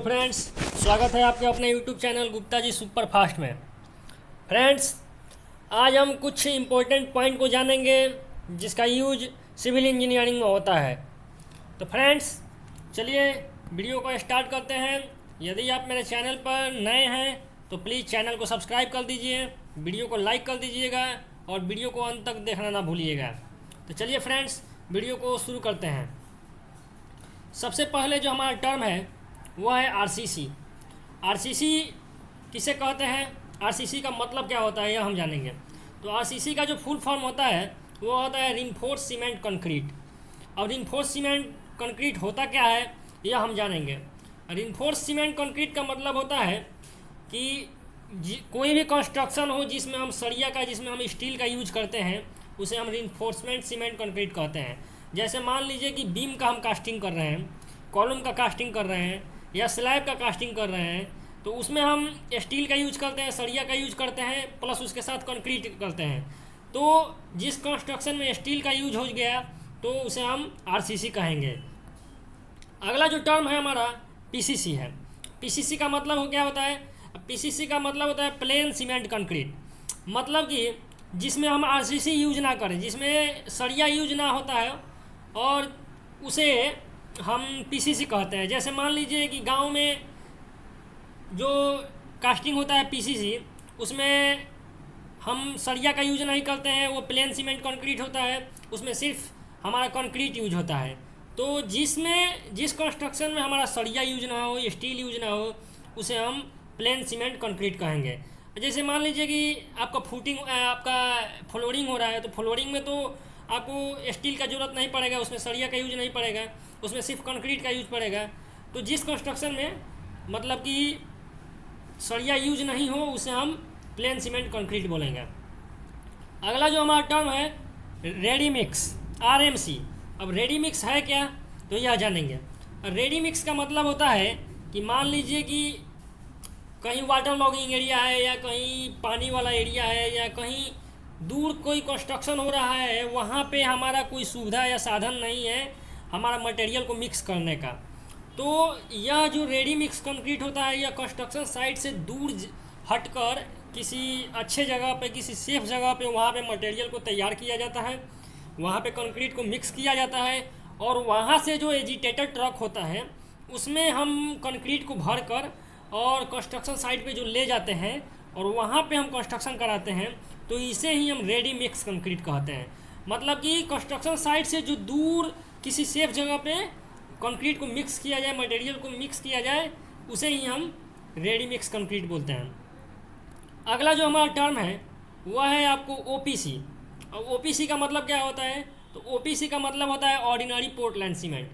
Friends, स्वागत है आपके अपने YouTube channel Gupta ji super fast में। फ्रेंड्स, आज हम कुछ इम्पोर्टेंट पॉइंट को जानेंगे जिसका यूज सिविल इंजीनियरिंग में होता है। तो फ्रेंड्स, चलिए वीडियो को स्टार्ट करते हैं। यदि आप मेरे चैनल पर नए हैं तो प्लीज़ चैनल को सब्सक्राइब कर दीजिए, वीडियो को लाइक कर दीजिएगा और वीडियो को अंत तक देखना ना भूलिएगा। तो चलिए फ्रेंड्स, वीडियो को शुरू करते हैं। सबसे पहले जो हमारा टर्म है वह है आरसीसी। आरसीसी किसे कहते हैं, आरसीसी का मतलब क्या होता है यह हम जानेंगे। तो आरसीसी का जो फुल फॉर्म होता है वो होता है रिइंफोर्स्ड सीमेंट कंक्रीट। और रिइंफोर्स्ड सीमेंट कंक्रीट होता क्या है यह हम जानेंगे। रिइंफोर्स्ड सीमेंट कंक्रीट का मतलब होता है कि कोई भी कंस्ट्रक्शन हो जिसमें हम सरिया का, जिसमें हम स्टील का यूज करते हैं, उसे हम रिइंफोर्समेंट सीमेंट कंक्रीट कहते हैं। जैसे मान लीजिए कि बीम का हम कास्टिंग कर रहे हैं, कॉलम का कास्टिंग कर रहे हैं या स्लैब का कास्टिंग कर रहे हैं, तो उसमें हम स्टील का यूज करते हैं, सरिया का यूज करते हैं, प्लस उसके साथ कंक्रीट करते हैं। तो जिस कंस्ट्रक्शन में स्टील का यूज हो गया तो उसे हम आरसीसी कहेंगे। अगला जो टर्म है हमारा पीसीसी है। पीसीसी का मतलब क्या होता है? पीसीसी का मतलब होता है प्लेन सीमेंट कंक्रीट। मतलब कि जिसमें हम आरसीसी यूज ना करें, जिसमें सरिया यूज ना होता है, और उसे हम पीसीसी कहते हैं। जैसे मान लीजिए कि गांव में जो कास्टिंग होता है पीसीसी, उसमें हम सरिया का यूज नहीं करते हैं, वो प्लेन सीमेंट कंक्रीट होता है, उसमें सिर्फ हमारा कंक्रीट यूज होता है। तो जिस कंस्ट्रक्शन में हमारा सरिया यूज ना हो, स्टील यूज ना हो, उसे हम प्लेन सीमेंट कंक्रीट कहेंगे। जैसे मान लीजिए कि आपका फ्लोरिंग हो रहा है, तो फ्लोरिंग में तो आपको स्टील का ज़रूरत नहीं पड़ेगा, उसमें सरिया का यूज नहीं पड़ेगा, उसमें सिर्फ कंक्रीट का यूज पड़ेगा। तो जिस कंस्ट्रक्शन में मतलब कि सरिया यूज नहीं हो उसे हम प्लेन सीमेंट कंक्रीट बोलेंगे। अगला जो हमारा टर्म है रेडी मिक्स, आरएमसी। अब रेडी मिक्स है क्या तो यह जानेंगे। रेडी मिक्स का मतलब होता है कि मान लीजिए कि कहीं वाटर लॉगिंग एरिया है, या कहीं पानी वाला एरिया है, या कहीं दूर कोई कंस्ट्रक्शन हो रहा है, वहाँ पे हमारा कोई सुविधा या साधन नहीं है हमारा मटेरियल को मिक्स करने का। तो यह जो रेडी मिक्स कंक्रीट होता है, यह कंस्ट्रक्शन साइट से दूर हटकर किसी अच्छे जगह पे, किसी सेफ जगह पे, वहाँ पे मटेरियल को तैयार किया जाता है, वहाँ पे कंक्रीट को मिक्स किया जाता है, और वहाँ से जो एजिटेटर ट्रक होता है उसमें हम कंक्रीट को भर कर और कंस्ट्रक्शन साइट पे जो ले जाते हैं और वहाँ पे हम कंस्ट्रक्शन कराते हैं। तो इसे ही हम रेडी मिक्स कंक्रीट कहते हैं। मतलब कि कंस्ट्रक्शन साइट से जो दूर किसी सेफ जगह पे कंक्रीट को मिक्स किया जाए, मटेरियल को मिक्स किया जाए, उसे ही हम रेडी मिक्स कंक्रीट बोलते हैं। अगला जो हमारा टर्म है वह है आपको ओपीसी। और ओपीसी का मतलब क्या होता है? तो ओपीसी का मतलब होता है ordinary Portland cement.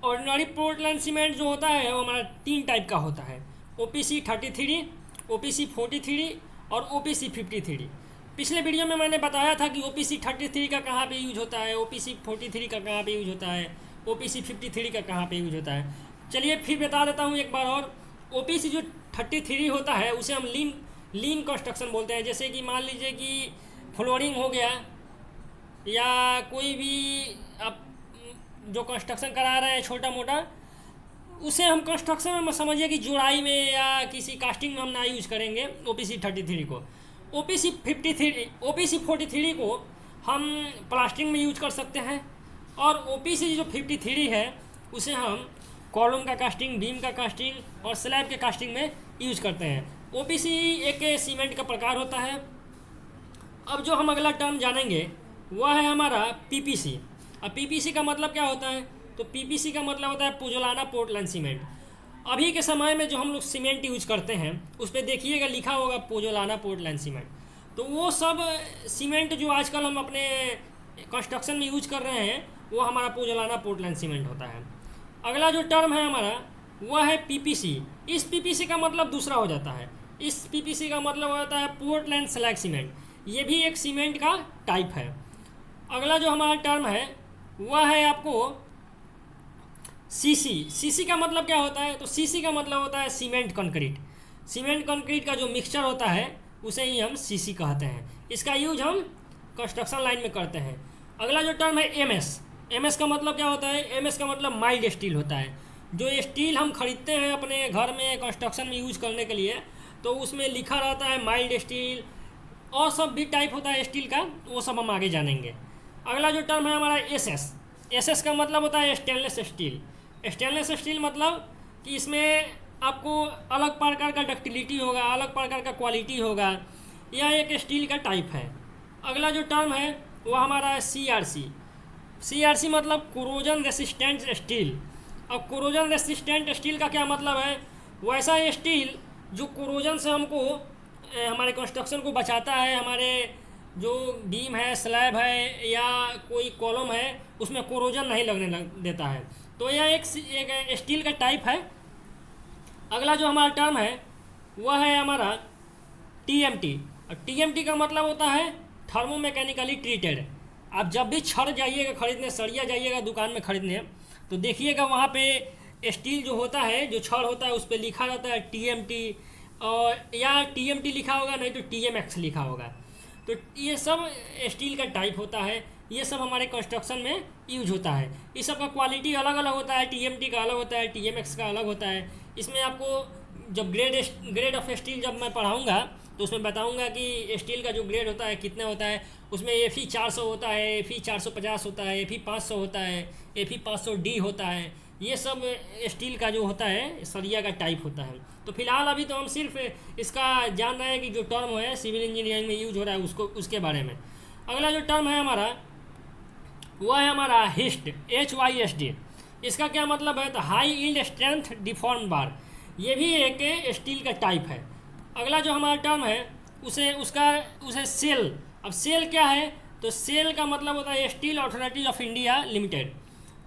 Ordinary Portland cement जो होता है वो हमारा 3 टाइप का होता है, ओपीसी 33, ओपीसी 43 और ओपीसी 53। पिछले वीडियो में मैंने बताया था कि ओपीसी 33 का कहाँ पे यूज होता है, ओपीसी 43 का कहाँ पे यूज होता है, ओपीसी 53 का कहाँ पे यूज होता है। चलिए फिर बता देता हूँ एक बार और। ओपीसी जो 33 होता है उसे हम लीन कंस्ट्रक्शन बोलते हैं। जैसे कि मान लीजिए कि फ्लोरिंग हो गया, या कोई भी आप जो कंस्ट्रक्शन करा रहे हैं छोटा मोटा, उसे हम कंस्ट्रक्शन में समझिए कि जुड़ाई में या किसी कास्टिंग में हम ना यूज करेंगे ओपीसी 33 को। ओपीसी 43 को हम प्लास्टिंग में यूज कर सकते हैं, और ओपीसी जो 53 है उसे हम कॉलम का कास्टिंग, बीम का कास्टिंग और स्लैब के कास्टिंग में यूज करते हैं। ओपीसी एक सीमेंट का प्रकार होता है। अब जो हम अगला टर्म जानेंगे वह है हमारा पीपीसी। अब पीपीसी का मतलब क्या होता है? तो पीपीसी का मतलब होता है पोजोलाना पोर्टलैंड सीमेंट। अभी के समय में जो हम लोग सीमेंट यूज करते हैं उस पर देखिएगा लिखा होगा पोजोलाना पोर्टलैंड सीमेंट। तो वो सब सीमेंट जो आजकल हम अपने कंस्ट्रक्शन में यूज कर रहे हैं वो हमारा पोजोलाना पोर्टलैंड सीमेंट होता है। अगला जो टर्म है हमारा वह है पीपीसी। इस पीपीसी का मतलब दूसरा हो जाता है। इस पीपीसी का मतलब होता है पोर्टलैंड स्लैग सीमेंट। ये भी एक सीमेंट का टाइप है। अगला जो हमारा टर्म है वह है आपको सीसी। सीसी का मतलब क्या होता है? तो सीसी का मतलब होता है सीमेंट कंक्रीट। सीमेंट कंक्रीट का जो मिक्सचर होता है उसे ही हम सीसी कहते हैं। इसका यूज हम कंस्ट्रक्शन लाइन में करते हैं। अगला जो टर्म है एमएस। एमएस का मतलब क्या होता है? एमएस का मतलब माइल्ड स्टील होता है। जो स्टील हम खरीदते हैं अपने घर में कंस्ट्रक्शन में यूज करने के लिए, तो उसमें लिखा रहता है माइल्ड स्टील, और सब भी टाइप होता है स्टील का, वो सब हम आगे जानेंगे। अगला जो टर्म है हमारा एसएस। एसएस का मतलब होता है स्टेनलेस स्टील। स्टेनलेस स्टील मतलब कि इसमें आपको अलग प्रकार का डक्टिलिटी होगा, अलग प्रकार का क्वालिटी होगा, यह एक स्टील का टाइप है। अगला जो टर्म है वो हमारा है सीआरसी। सीआरसी मतलब कोरोजन रेसिस्टेंट स्टील। अब कोरोजन रेसिस्टेंट स्टील का क्या मतलब है? वैसा स्टील जो कोरोजन से हमको हमारे कंस्ट्रक्शन को बचाता है, हमारे जो बीम है, स्लैब है या कोई कॉलम है, उसमें कोरोजन नहीं लगने देता है। तो यह एक स्टील का टाइप है। अगला जो हमारा टर्म है वह है हमारा टीएमटी। और टीएमटी का मतलब होता है थर्मो मैकेनिकली ट्रीटेड। आप जब भी छड़ जाइएगा खरीदने, सरिया जाइएगा दुकान में खरीदने, तो देखिएगा वहाँ पे स्टील जो होता है, जो छड़ होता है, उस पर लिखा रहता है टीएमटी, और या टीएमटी लिखा होगा, नहीं तो टीएमएक्स लिखा होगा। तो ये सब स्टील का टाइप होता है, ये सब हमारे कंस्ट्रक्शन में यूज होता है। इस सब का क्वालिटी अलग अलग होता है, टीएमटी का अलग होता है, टीएमएक्स का अलग होता है। इसमें आपको जब ग्रेड ऑफ स्टील जब मैं पढ़ाऊँगा तो उसमें बताऊंगा कि स्टील का जो ग्रेड होता है कितना होता है। उसमें FE 400 होता है, FE 450 होता है, FE 500 होता है, FE 500D होता है। ये सब स्टील का जो होता है सरिया का टाइप होता है। तो फिलहाल अभी तो हम सिर्फ इसका जान रहे हैं कि जो टर्म है सिविल इंजीनियरिंग में यूज हो रहा है उसको, उसके बारे में। अगला जो टर्म है हमारा वह है हमारा HYSD, HYSD। इसका क्या मतलब है? तो हाई यील्ड स्ट्रेंथ डिफॉर्म बार। ये भी एक स्टील का टाइप है। अगला जो हमारा टर्म है उसे सेल। अब सेल क्या है? तो सेल का मतलब होता है steel authority of India limited.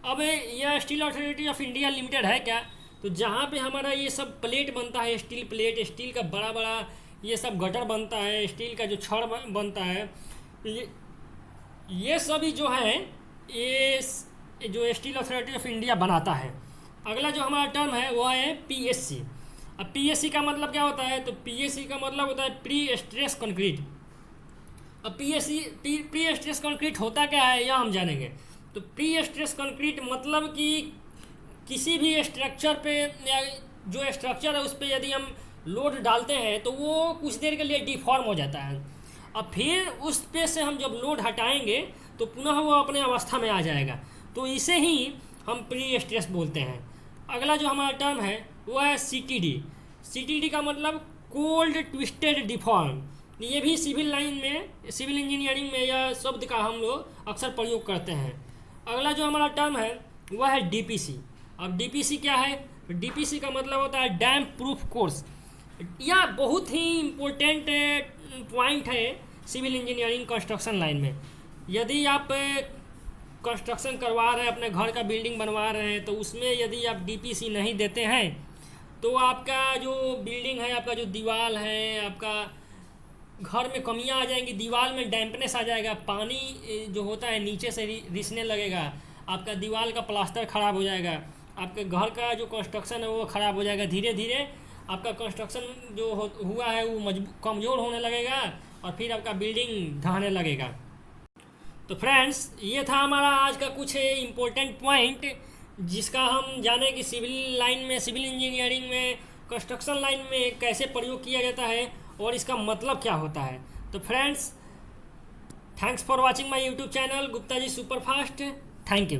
अब यह steel authority of India limited है क्या? तो जहाँ पे हमारा ये सब प्लेट बनता है, स्टील प्लेट, स्टील का बड़ा बड़ा ये सब गटर बनता है, स्टील का जो छड़ बनता है, ये सभी जो है ये जो स्टील अथॉरिटी ऑफ इंडिया बनाता है। अगला जो हमारा टर्म है वो है PSC। अब PSC का मतलब क्या होता है? तो PSC का मतलब होता है प्री स्ट्रेस कंक्रीट। अब प्री स्ट्रेस कंक्रीट होता क्या है यह हम जानेंगे। तो प्री स्ट्रेस कंक्रीट मतलब कि किसी भी स्ट्रक्चर पे या जो स्ट्रक्चर है उस पर यदि हम लोड डालते हैं तो वो कुछ देर के लिए डिफॉर्म हो जाता है। अब फिर उस पे से हम जब लोड हटाएंगे तो पुनः वो अपने अवस्था में आ जाएगा। तो इसे ही हम प्री स्ट्रेस बोलते हैं। अगला जो हमारा टर्म है वो है CTD। CTD का मतलब कोल्ड ट्विस्टेड डिफॉर्म। ये भी सिविल लाइन में, सिविल इंजीनियरिंग में यह शब्द का हम लोग अक्सर प्रयोग करते हैं। अगला जो हमारा टर्म है वह है DPC। अब DPC क्या है? DPC का मतलब होता है डैम प्रूफ कोर्स। यह बहुत ही इम्पोर्टेंट पॉइंट है सिविल इंजीनियरिंग कंस्ट्रक्शन लाइन में। यदि आप कंस्ट्रक्शन करवा रहे हैं, अपने घर का बिल्डिंग बनवा रहे हैं, तो उसमें यदि आप DPC नहीं देते हैं तो आपका जो बिल्डिंग है, आपका जो दीवार है, आपका घर में कमियां आ जाएंगी, दीवार में डैम्पनेस आ जाएगा, पानी जो होता है नीचे से रिसने लगेगा, आपका दीवार का प्लास्टर ख़राब हो जाएगा, आपके घर का जो कंस्ट्रक्शन है वो ख़राब हो जाएगा। धीरे धीरे आपका कंस्ट्रक्शन जो हुआ है वो कमज़ोर होने लगेगा और फिर आपका बिल्डिंग ढहने लगेगा। तो फ्रेंड्स, ये था हमारा आज का कुछ इम्पोर्टेंट पॉइंट जिसका हम जाने कि सिविल लाइन में, सिविल इंजीनियरिंग में, कंस्ट्रक्शन लाइन में कैसे प्रयोग किया जाता है और इसका मतलब क्या होता है। तो friends, thanks for watching my YouTube channel Gupta ji super fast. Thank you.